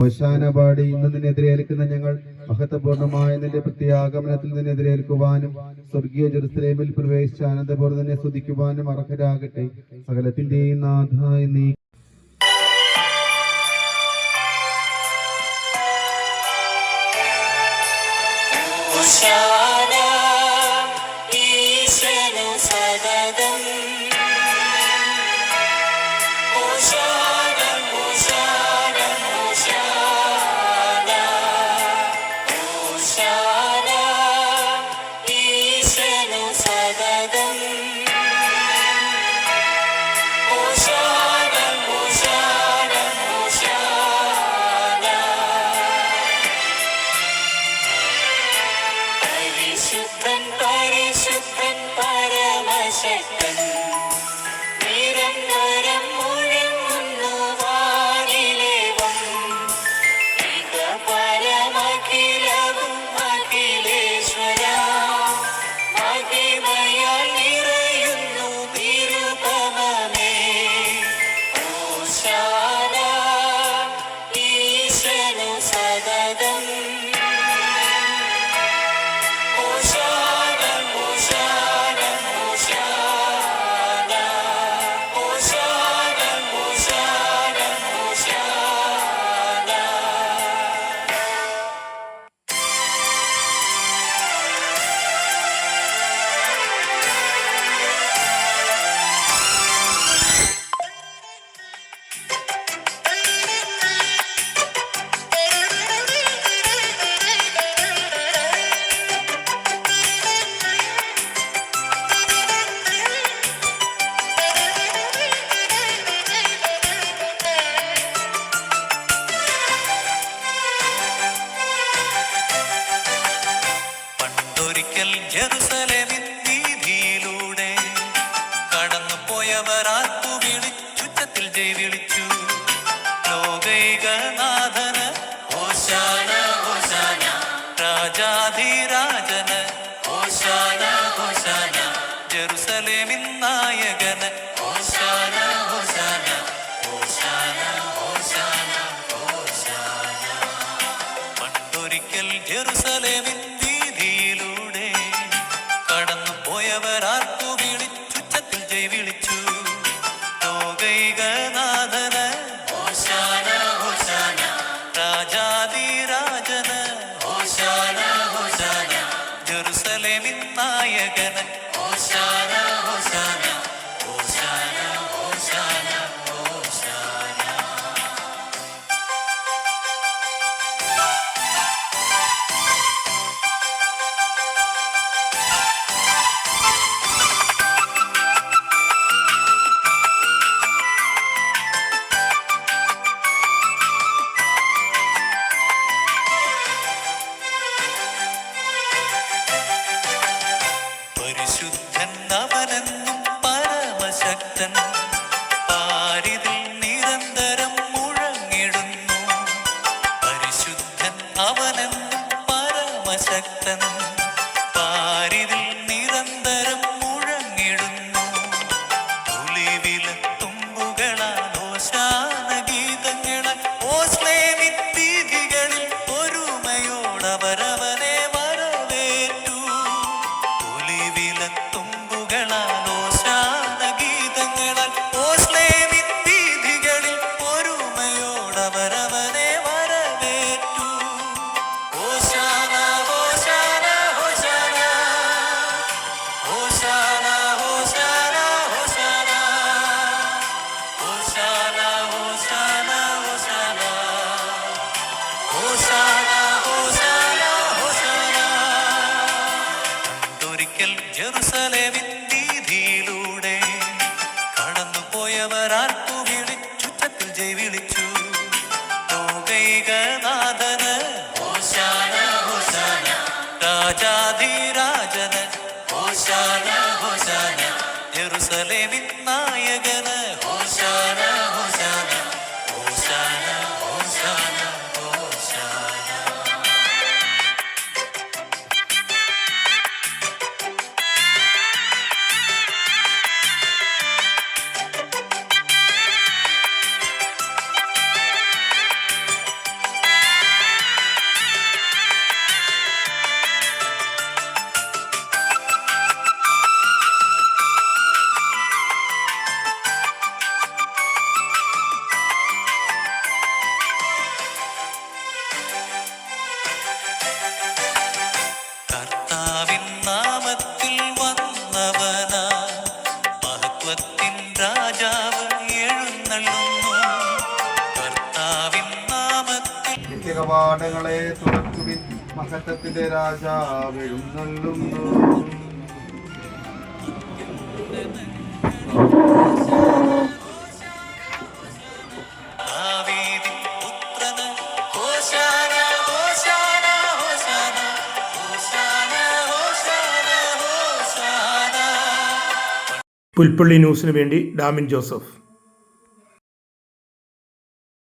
ഹോശാന പാടി ഇന്ന് നിന്നെതിരേൽക്കുന്ന ഞങ്ങൾ മഹത്വപൂർണമായ നിന്റെ പ്രത്യാഗമനത്തിൽ നിന്നെതിരേൽക്കുവാനും സ്വർഗീയ ജെറുസലേമിൽ പ്രവേശിച്ച് ആനന്ദപൂർവ്വം നിന്നെ സ്തുതിക്കുവാനും അർഹരാകട്ടെ. സകലത്തിന്റെയും നാഥായ നീ ജെറുസലേമിൻ വീതിയിലൂടെ കടന്നുപോയവർ ആർത്തു വിളിച്ചുച്ചത്തിൽ ജയ് വിളിച്ചു. ലോകൈകനാഥന് ഹോശാന ഹോശാന, രാജാധിരാജന് ഹോശാന ഹോശാന, ജെറുസലേമിൻ നായകന് ഹോശാന ഹോശാന, ഹോശാന ഹോശാന ഹോശാന. പണ്ടൊരിക്കൽ ജെറുസലേമിൻ ആർത്തു വിളിച്ചുച്ചത്തിൽ ജയ് വിളിച്ചു. ലോകൈകനാഥന് ഹോശാന ഹോശാന, രാജാധിരാജന് ഹോശാന ഹോശാന, ജെറുസലേമിൻ നായകന് ഹോശാന ഹോശാന, ഹോശാന ഹോശാന ഹോശാന. പരിശുദ്ധൻ അവനെന്നും പരമശക്തൻ, പാരിതിൽ നിരന്തരം മുഴങ്ങിടുന്നു. പരിശുദ്ധൻ അവനെന്നും പരമശക്തൻ, പാരിതിൽ നിരന്തരം മുഴങ്ങിടുന്നു. ഒലിവിലത്തുമ്പുകളാൽ ഹോശാന ഗീതങ്ങളാൽ ഓസ്ലേമിൻ വീഥികളിൽ ഒരുമയോടവരവനെ വരവേറ്റു. തുമ്പുകളാൽ ഹോശാന ഗീതങ്ങളാൽ ഓസ്ലേമിൻ വീഥികളിൽ ഒരുമയോടവരവനെ വരവേറ്റു. ഹോശാന ഹോശാന ഹോശാന, ഹോശാന ഹോശാന ഹോശാന, ഹോശാന ഹോശാന ഹോശാന, ഹോശാന ഹോശാന ഹോശാന. ഒരിക്കൽ ജെറുസലേമിൻ വീതിയിലൂടെ കടന്നുപോയവർ ആർത്തു വിളിച്ചുച്ചത്തിൽ ജയ് വിളിച്ചു. ലോകൈകനാഥന് ഹോശാന ഹോശാന, രാജാധിരാജന് ഹോശാന ഹോശാന, ജെറുസലേമിൻ നായകന് ഹോശാന ഹോശാന, ഹോശാന ഹോശാന ഹോശാന. കവാടങ്ങളെ തുറക്കുവിൻ, മഹത്വത്തിന്റെ രാജാവ് എഴുന്നള്ളുന്നു. ദാവീദിൻ പുത്രന് ഹോശാന ഹോശാന ഹോശാന ഹോശാന ഹോശാന ഹോശാന. പുൽപ്പള്ളി ന്യൂസിനു വേണ്ടി ഡാമിൻ ജോസഫ്.